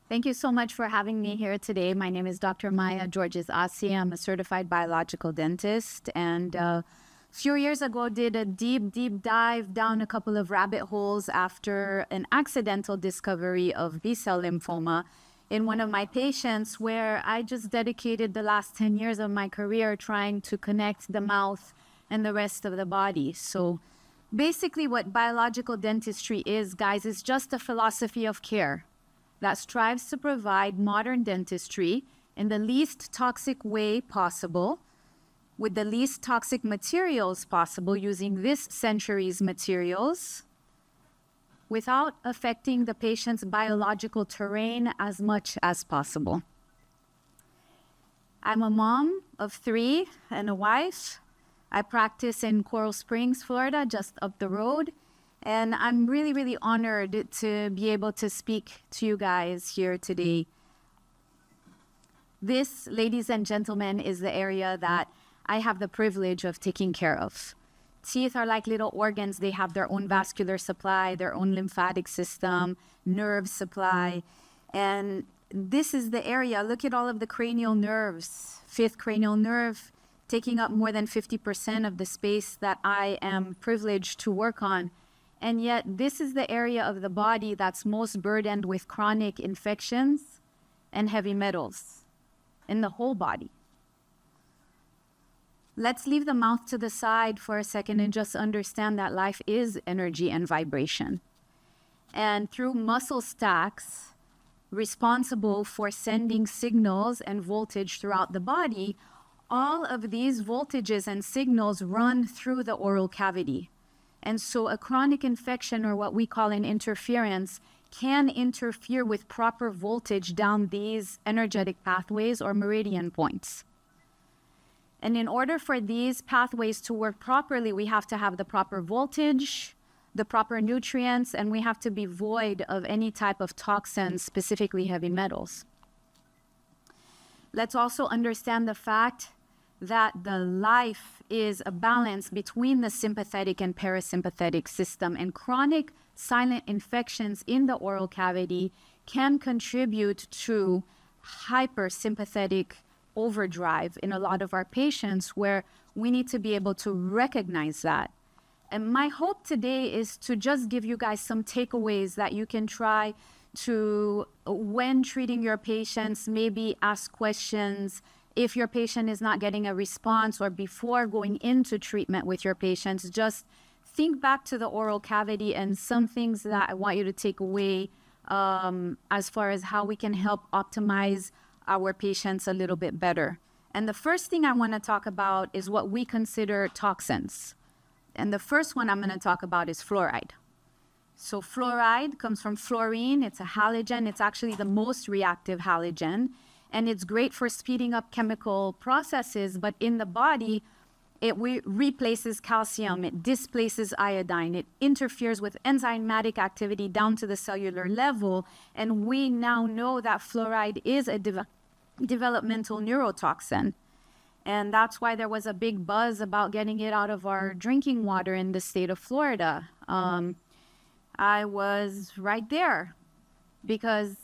Thank you so much for having me here today. My name is Dr. Maya Georges Asi. I'm a certified biological dentist, and a few years ago did a deep dive down a couple of rabbit holes after an accidental discovery of B-cell lymphoma in one of my patients, where I just dedicated the last 10 years of my career trying to connect the mouth and the rest of the body. So basically what biological dentistry is, guys, is just a philosophy of care that strives to provide modern dentistry in the least toxic way possible, with the least toxic materials possible, using this century's materials, without affecting the patient's biological terrain as much as possible. I'm a mom of 3 and a wife. I practice in Coral Springs, Florida, just up the road. And I'm really honored to be able to speak to you guys here today. This, ladies and gentlemen, is the area that I have the privilege of taking care of. Teeth are like little organs. They have their own vascular supply, their own lymphatic system, nerve supply. And this is the area. Look at all of the cranial nerves. 5th cranial nerve taking up more than 50% of the space that I am privileged to work on. And yet, this is the area of the body that's most burdened with chronic infections and heavy metals in the whole body. Let's leave the mouth to the side for a second and just understand that life is energy and vibration. And through muscle stacks responsible for sending signals and voltage throughout the body, all of these voltages and signals run through the oral cavity. And so a chronic infection, or what we call an interference, can interfere with proper voltage down these energetic pathways or meridian points. And in order for these pathways to work properly, we have to have the proper voltage, the proper nutrients, and we have to be void of any type of toxins, specifically heavy metals. Let's also understand the fact that the life is a balance between the sympathetic and parasympathetic system, and chronic silent infections in the oral cavity can contribute to hypersympathetic overdrive in a lot of our patients, where we need to be able to recognize that. And my hope today is to just give you guys some takeaways that you can try to, when treating your patients, maybe ask questions. If your patient is not getting a response, or before going into treatment with your patients, just think back to the oral cavity and some things that I want you to take away as far as how we can help optimize our patients a little bit better. And the first thing I want to talk about is what we consider toxins. And the first one I'm going to talk about is fluoride. So fluoride comes from fluorine. It's a halogen. It's actually the most reactive halogen. And it's great for speeding up chemical processes, but in the body, it replaces calcium, it displaces iodine, it interferes with enzymatic activity down to the cellular level. And we now know that fluoride is a developmental neurotoxin. And that's why there was a big buzz about getting it out of our drinking water in the state of Florida. I was right there, because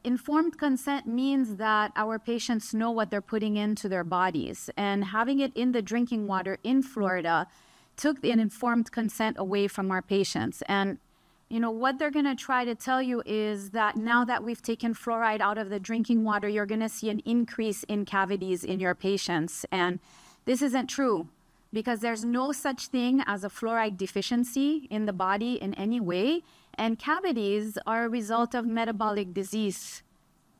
informed consent means that our patients know what they're putting into their bodies, and having it in the drinking water in Florida took an informed consent away from our patients. And you know what they're going to try to tell you is that now that we've taken fluoride out of the drinking water, you're going to see an increase in cavities in your patients. And this isn't true, because there's no such thing as a fluoride deficiency in the body in any way. And cavities are a result of metabolic disease,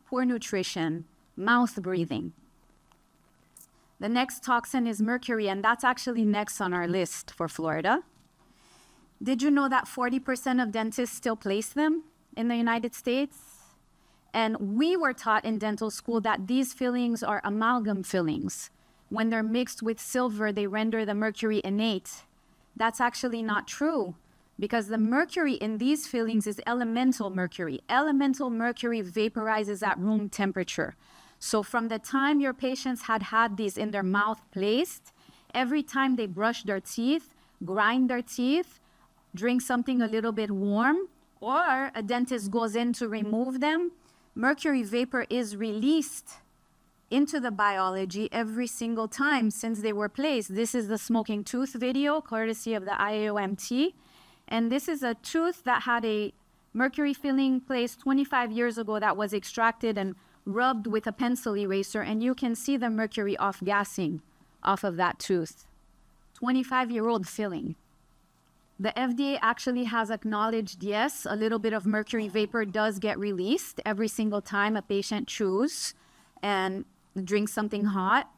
poor nutrition, mouth breathing. The next toxin is mercury, and that's actually next on our list for Florida. Did you know that 40% of dentists still place them in the United States? And we were taught in dental school that these fillings are amalgam fillings. When they're mixed with silver, they render the mercury innate. That's actually not true, because the mercury in these fillings is elemental mercury. Elemental mercury vaporizes at room temperature. So from the time your patients had these in their mouth placed, every time they brush their teeth, grind their teeth, drink something a little bit warm, or a dentist goes in to remove them, mercury vapor is released into the biology every single time since they were placed. This is the smoking tooth video, courtesy of the IAOMT. And this is a tooth that had a mercury filling placed 25 years ago that was extracted and rubbed with a pencil eraser. And you can see the mercury off-gassing off of that tooth. 25-year-old filling. The FDA actually has acknowledged, yes, a little bit of mercury vapor does get released every single time a patient chews and drinks something hot.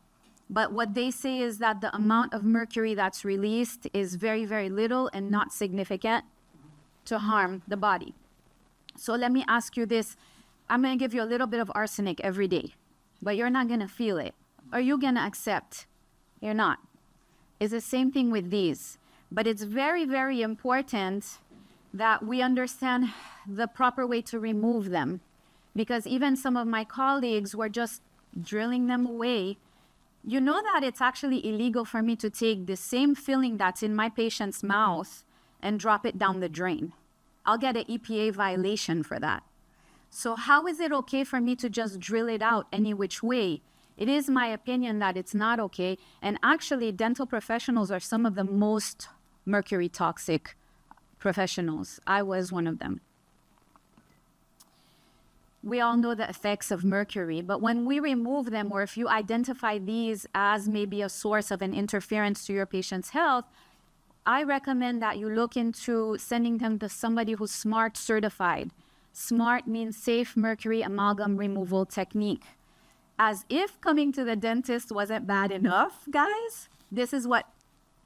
But what they say is that the amount of mercury that's released is very, very little and not significant to harm the body. So let me ask you this. I'm going to give you a little bit of arsenic every day, but you're not going to feel it. Are you going to accept? You're not. It's the same thing with these. But it's very, very important that we understand the proper way to remove them. Because even some of my colleagues were just drilling them away. You know that it's actually illegal for me to take the same filling that's in my patient's mouth and drop it down the drain. I'll get an EPA violation for that. So how is it okay for me to just drill it out any which way? It is my opinion that it's not okay. And actually, dental professionals are some of the most mercury toxic professionals. I was one of them. We all know the effects of mercury, but when we remove them, or if you identify these as maybe a source of an interference to your patient's health, I recommend that you look into sending them to somebody who's SMART certified. SMART means Safe Mercury Amalgam Removal Technique. As if coming to the dentist wasn't bad enough, guys, this is what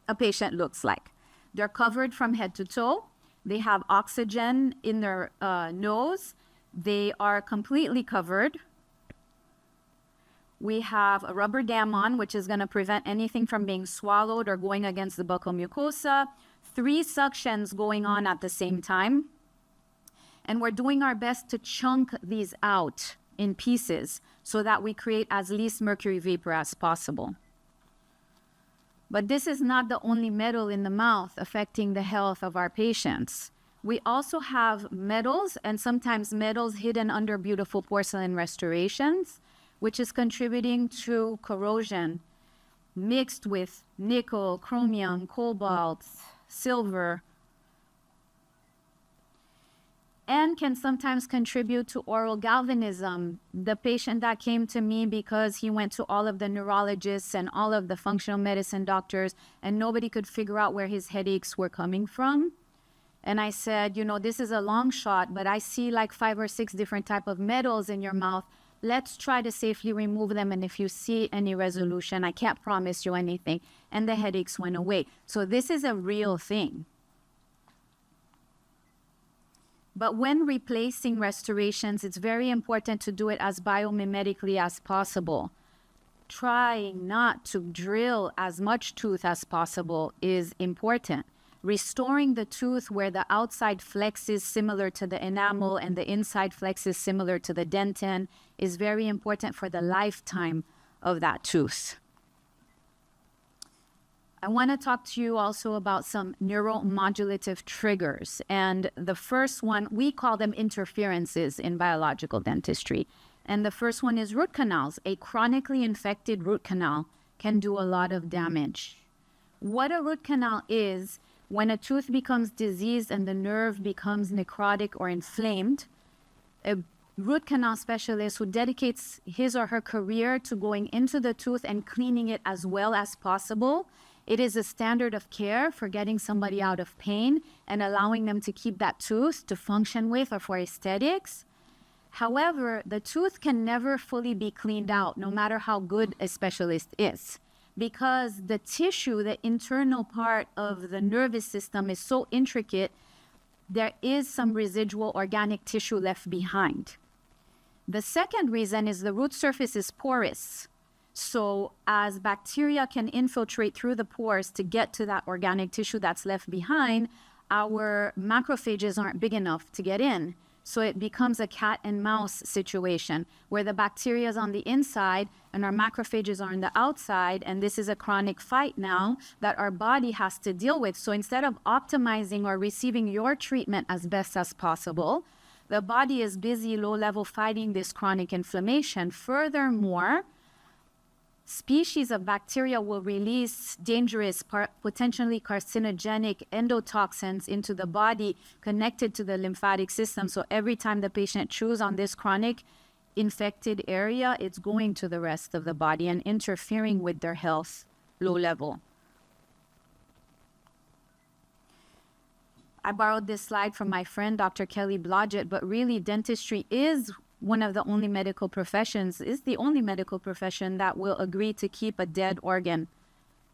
a patient looks like. They're covered from head to toe. They have oxygen in their nose. They are completely covered. We have a rubber dam on, which is going to prevent anything from being swallowed or going against the buccal mucosa. 3 suctions going on at the same time. And we're doing our best to chunk these out in pieces so that we create as least mercury vapor as possible. But this is not the only metal in the mouth affecting the health of our patients. We also have metals, and sometimes metals hidden under beautiful porcelain restorations, which is contributing to corrosion, mixed with nickel, chromium, cobalt, silver, and can sometimes contribute to oral galvanism. The patient that came to me because he went to all of the neurologists and all of the functional medicine doctors, and nobody could figure out where his headaches were coming from. And I said, you know, this is a long shot, but I see like 5 or 6 different type of metals in your mouth. Let's try to safely remove them. And if you see any resolution, I can't promise you anything. And the headaches went away. So this is a real thing. But when replacing restorations, it's very important to do it as biomimetically as possible. Trying not to drill as much tooth as possible is important. Restoring the tooth where the outside flex is similar to the enamel and the inside flex is similar to the dentin is very important for the lifetime of that tooth. I want to talk to you also about some neuromodulative triggers. And the first one, we call them interferences in biological dentistry. And the first one is root canals. A chronically infected root canal can do a lot of damage. What a root canal is, when a tooth becomes diseased and the nerve becomes necrotic or inflamed, a root canal specialist who dedicates his or her career to going into the tooth and cleaning it as well as possible, it is a standard of care for getting somebody out of pain and allowing them to keep that tooth to function with or for aesthetics. However, the tooth can never fully be cleaned out, no matter how good a specialist is, because the tissue, the internal part of the nervous system is so intricate, there is some residual organic tissue left behind. The second reason is the root surface is porous. So as bacteria can infiltrate through the pores to get to that organic tissue that's left behind, our macrophages aren't big enough to get in. So it becomes a cat and mouse situation where the bacteria is on the inside and our macrophages are on the outside. And this is a chronic fight now that our body has to deal with. So instead of optimizing or receiving your treatment as best as possible, the body is busy low level fighting this chronic inflammation. Furthermore, species of bacteria will release dangerous, potentially carcinogenic endotoxins into the body connected to the lymphatic system. So every time the patient chews on this chronic infected area, it's going to the rest of the body and interfering with their health low level. I borrowed this slide from my friend, Dr. Kelly Blodgett, but really dentistry is one of the only medical professions, is the only medical profession that will agree to keep a dead organ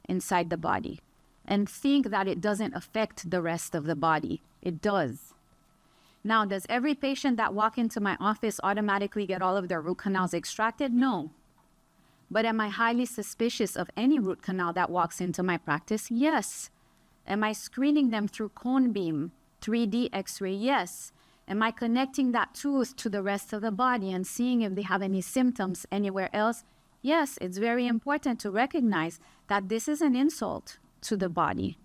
inside the body and think that it doesn't affect the rest of the body. It does. Now, does every patient that walk into my office automatically get all of their root canals extracted? No. But am I highly suspicious of any root canal that walks into my practice? Yes. Am I screening them through cone beam, 3D X-ray? Yes. Am I connecting that tooth to the rest of the body and seeing if they have any symptoms anywhere else? Yes, it's very important to recognize that this is an insult to the body.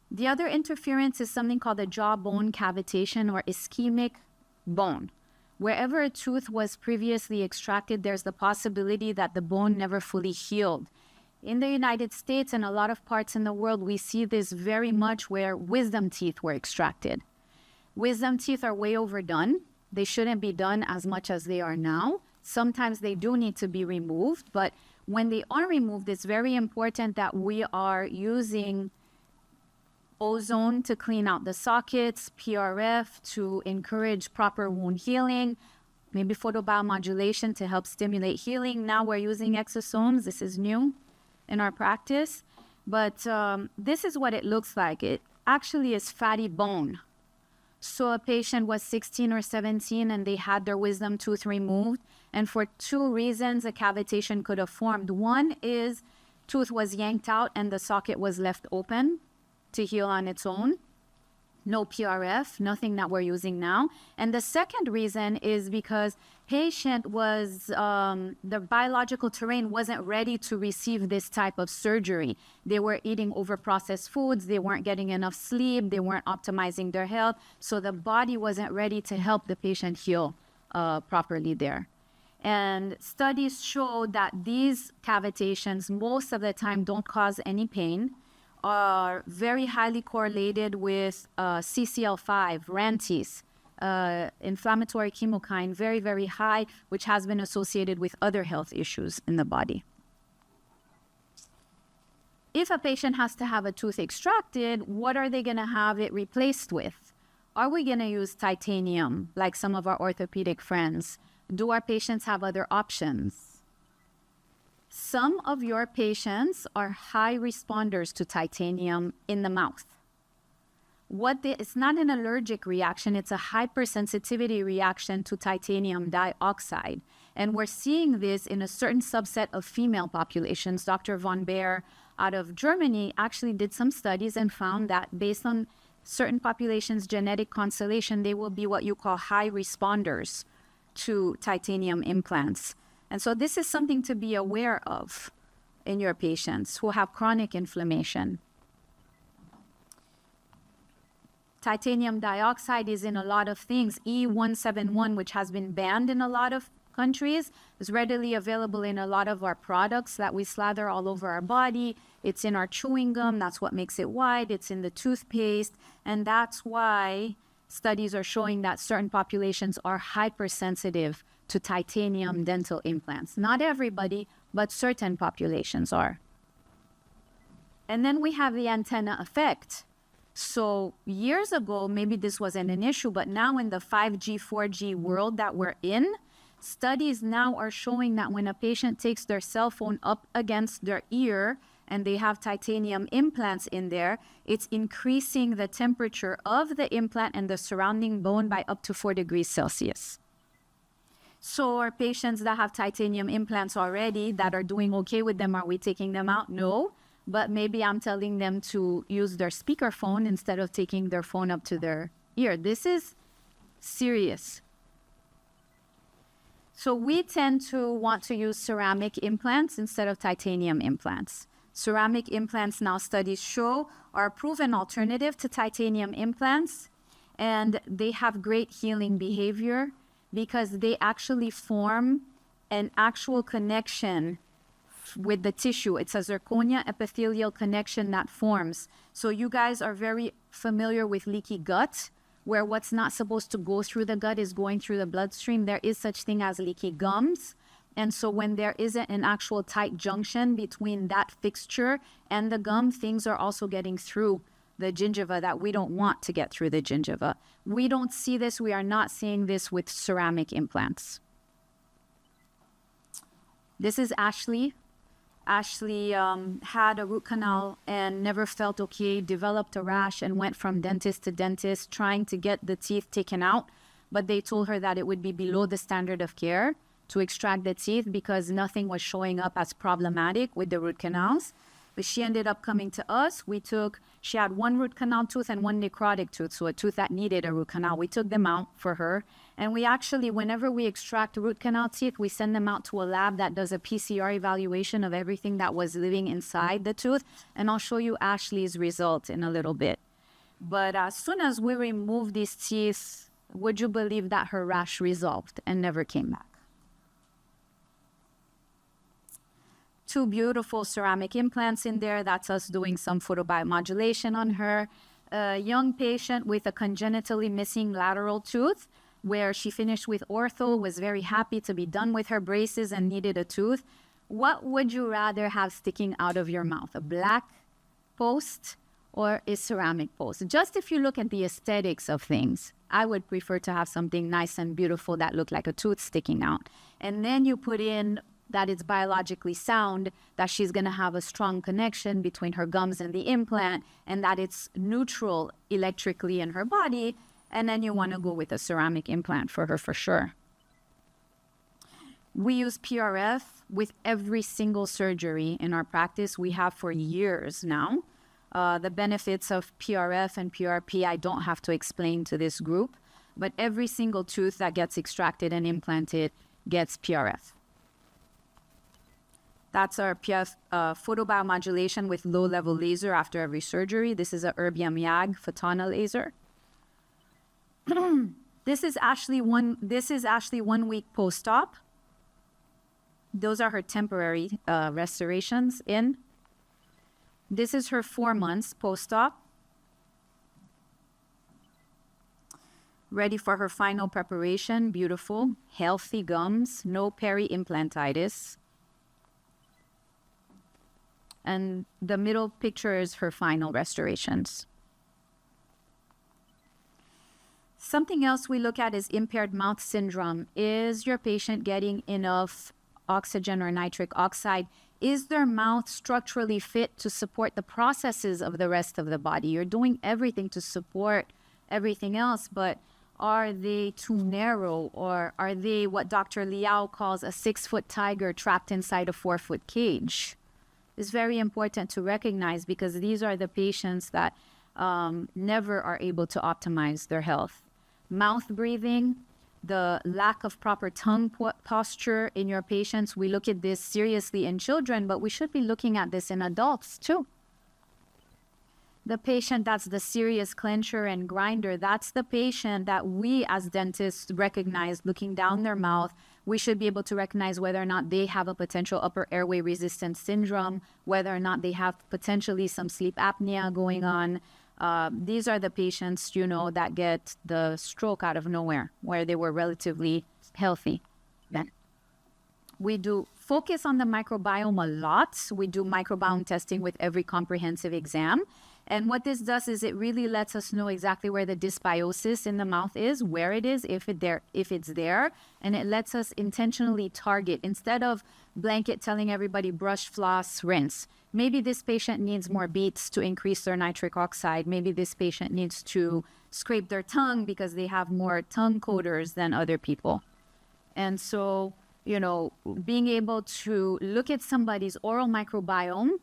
The other interference is something called a jawbone cavitation or ischemic bone. Wherever a tooth was previously extracted, there's the possibility that the bone never fully healed. In the United States and a lot of parts in the world, we see this very much where wisdom teeth were extracted. Wisdom teeth are way overdone. They shouldn't be done as much as they are now. Sometimes they do need to be removed, but when they are removed, it's very important that we are using ozone to clean out the sockets, PRF to encourage proper wound healing, maybe photobiomodulation to help stimulate healing. Now we're using exosomes. This is new in our practice, but this is what it looks like. It actually is fatty bone. So a patient was 16 or 17 and they had their wisdom tooth removed, and for two reasons a cavitation could have formed. One is tooth was yanked out and the socket was left open to heal on its own. No PRF, nothing that we're using now. And the second reason is because patient was, the biological terrain wasn't ready to receive this type of surgery. They were eating over-processed foods, they weren't getting enough sleep, they weren't optimizing their health, so the body wasn't ready to help the patient heal properly there. And studies show that these cavitations most of the time don't cause any pain, are very highly correlated with CCL5, RANTES, inflammatory chemokine, very, very high, which has been associated with other health issues in the body. If a patient has to have a tooth extracted, what are they going to have it replaced with? Are we going to use titanium like some of our orthopedic friends? Do our patients have other options? Some of your patients are high responders to titanium in the mouth. It's not an allergic reaction, it's a hypersensitivity reaction to titanium dioxide. And we're seeing this in a certain subset of female populations. Dr. von Baer out of Germany actually did some studies and found that based on certain populations' genetic constellation, they will be what you call high responders to titanium implants. And so this is something to be aware of in your patients who have chronic inflammation. Titanium dioxide is in a lot of things. E171, which has been banned in a lot of countries, is readily available in a lot of our products that we slather all over our body. It's in our chewing gum. That's what makes it white. It's in the toothpaste. And that's why studies are showing that certain populations are hypersensitive to titanium dental implants. Not everybody, but certain populations are. And then we have the antenna effect. So years ago, maybe this wasn't an issue, but now in the 5G, 4G world that we're in, studies now are showing that when a patient takes their cell phone up against their ear and they have titanium implants in there, it's increasing the temperature of the implant and the surrounding bone by up to 4 degrees Celsius. So our patients that have titanium implants already that are doing okay with them, are we taking them out? No, but maybe I'm telling them to use their speakerphone instead of taking their phone up to their ear. This is serious. So we tend to want to use ceramic implants instead of titanium implants. Ceramic implants, now studies show, are a proven alternative to titanium implants, and they have great healing behavior because they actually form an actual connection with the tissue. It's a zirconia epithelial connection that forms. So you guys are very familiar with leaky gut, where what's not supposed to go through the gut is going through the bloodstream. There is such thing as leaky gums. And so when there isn't an actual tight junction between that fixture and the gum, things are also getting through the gingiva that we don't want to get through the gingiva. We don't see this. We are not seeing this with ceramic implants. This is Ashley. Ashley had a root canal and never felt okay, developed a rash, and went from dentist to dentist trying to get the teeth taken out. But they told her that it would be below the standard of care to extract the teeth because nothing was showing up as problematic with the root canals. But she ended up coming to us. She had one root canal tooth and one necrotic tooth, so a tooth that needed a root canal. We took them out for her. And we actually, whenever we extract root canal teeth, we send them out to a lab that does a PCR evaluation of everything that was living inside the tooth. And I'll show you Ashley's result in a little bit. But as soon as we removed these teeth, would you believe that her rash resolved and never came back? 2 beautiful ceramic implants in there. That's us doing some photobiomodulation on her. A young patient with a congenitally missing lateral tooth, where she finished with ortho, was very happy to be done with her braces and needed a tooth. What would you rather have sticking out of your mouth, a black post or a ceramic post? Just if you look at the aesthetics of things, I would prefer to have something nice and beautiful that looked like a tooth sticking out. And then you put in that it's biologically sound, that she's going to have a strong connection between her gums and the implant, and that it's neutral electrically in her body. And then you want to go with a ceramic implant for her for sure. We use PRF with every single surgery in our practice. We have for years now. The benefits of PRF and PRP, I don't have to explain to this group, but every single tooth that gets extracted and implanted gets PRF. That's our PF photobiomodulation with low-level laser after every surgery. This is a erbium YAG photona laser. This is Ashley 1 week post-op. Those are her temporary restorations in. This is her 4 months post-op. Ready for her final preparation. Beautiful, healthy gums, no peri-implantitis. And the middle picture is her final restorations. Something else we look at is impaired mouth syndrome. Is your patient getting enough oxygen or nitric oxide? Is their mouth structurally fit to support the processes of the rest of the body? You're doing everything to support everything else, but are they too narrow, or are they what Dr. Liao calls a 6-foot tiger trapped inside a 4-foot cage? It's very important to recognize, because these are the patients that never are able to optimize their health. Mouth breathing, the lack of proper tongue posture in your patients. We look at this seriously in children, but we should be looking at this in adults too. The patient that's the serious clencher and grinder, that's the patient that we as dentists recognize looking down their mouth. We should be able to recognize whether or not they have a potential upper airway resistance syndrome, whether or not they have potentially some sleep apnea going on. These are the patients, that get the stroke out of nowhere, where they were relatively healthy then. We do focus on the microbiome a lot. We do microbiome testing with every comprehensive exam. And what this does is it really lets us know exactly where the dysbiosis in the mouth is, where it is, if it's there, and it lets us intentionally target. Instead of blanket telling everybody brush, floss, rinse. Maybe this patient needs more beets to increase their nitric oxide. Maybe this patient needs to scrape their tongue because they have more tongue coaters than other people. And so, being able to look at somebody's oral microbiome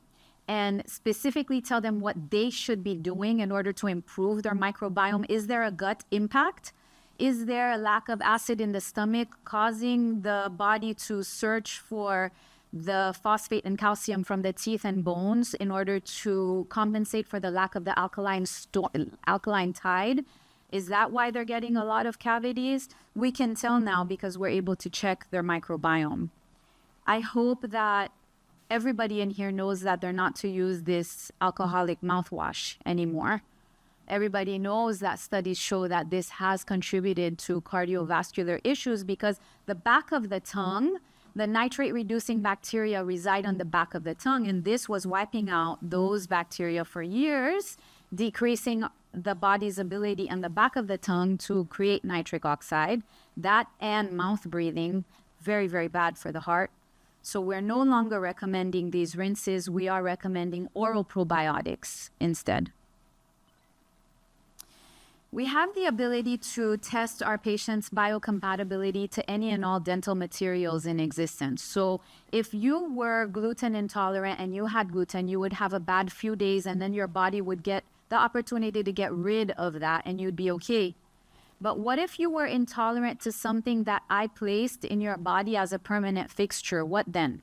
and specifically tell them what they should be doing in order to improve their microbiome. Is there a gut impact? Is there a lack of acid in the stomach causing the body to search for the phosphate and calcium from the teeth and bones in order to compensate for the lack of the alkaline tide? Is that why they're getting a lot of cavities? We can tell now because we're able to check their microbiome. I hope that everybody in here knows that they're not to use this alcoholic mouthwash anymore. Everybody knows that studies show that this has contributed to cardiovascular issues because the back of the tongue, the nitrate-reducing bacteria reside on the back of the tongue, and this was wiping out those bacteria for years, decreasing the body's ability on the back of the tongue to create nitric oxide. That and mouth breathing, very, very bad for the heart. So we're no longer recommending these rinses. We are recommending oral probiotics instead. We have the ability to test our patients' biocompatibility to any and all dental materials in existence. So if you were gluten intolerant and you had gluten, you would have a bad few days and then your body would get the opportunity to get rid of that and you'd be okay. But what if you were intolerant to something that I placed in your body as a permanent fixture? What then?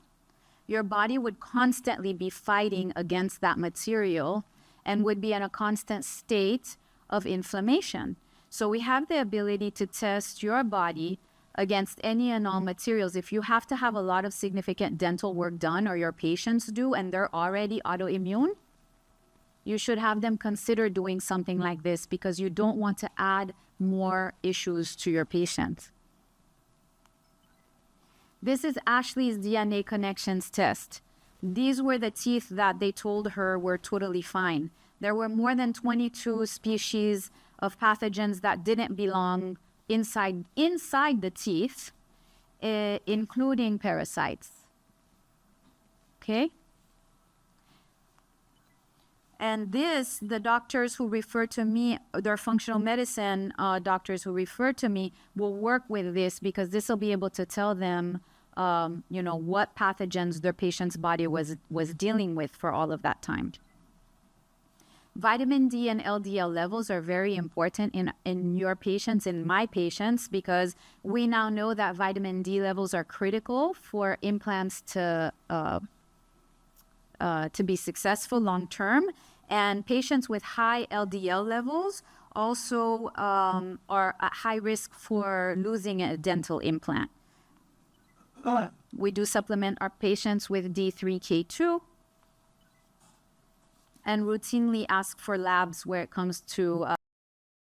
Your body would constantly be fighting against that material and would be in a constant state of inflammation. So we have the ability to test your body against any and all materials. If you have to have a lot of significant dental work done, or your patients do, and they're already autoimmune, you should have them consider doing something like this because you don't want to add more issues to your patient. This is Ashley's DNA connections test. These were the teeth that they told her were totally fine. There were more than 22 species of pathogens that didn't belong inside the teeth, including parasites. Okay? And this, the doctors who refer to me, their functional medicine doctors who refer to me will work with this because this will be able to tell them, what pathogens their patient's body was dealing with for all of that time. Vitamin D and LDL levels are very important in your patients, in my patients, because we now know that vitamin D levels are critical for implants to be successful long term. And patients with high LDL levels also are at high risk for losing a dental implant. We do supplement our patients with D3K2 and routinely ask for labs where it comes to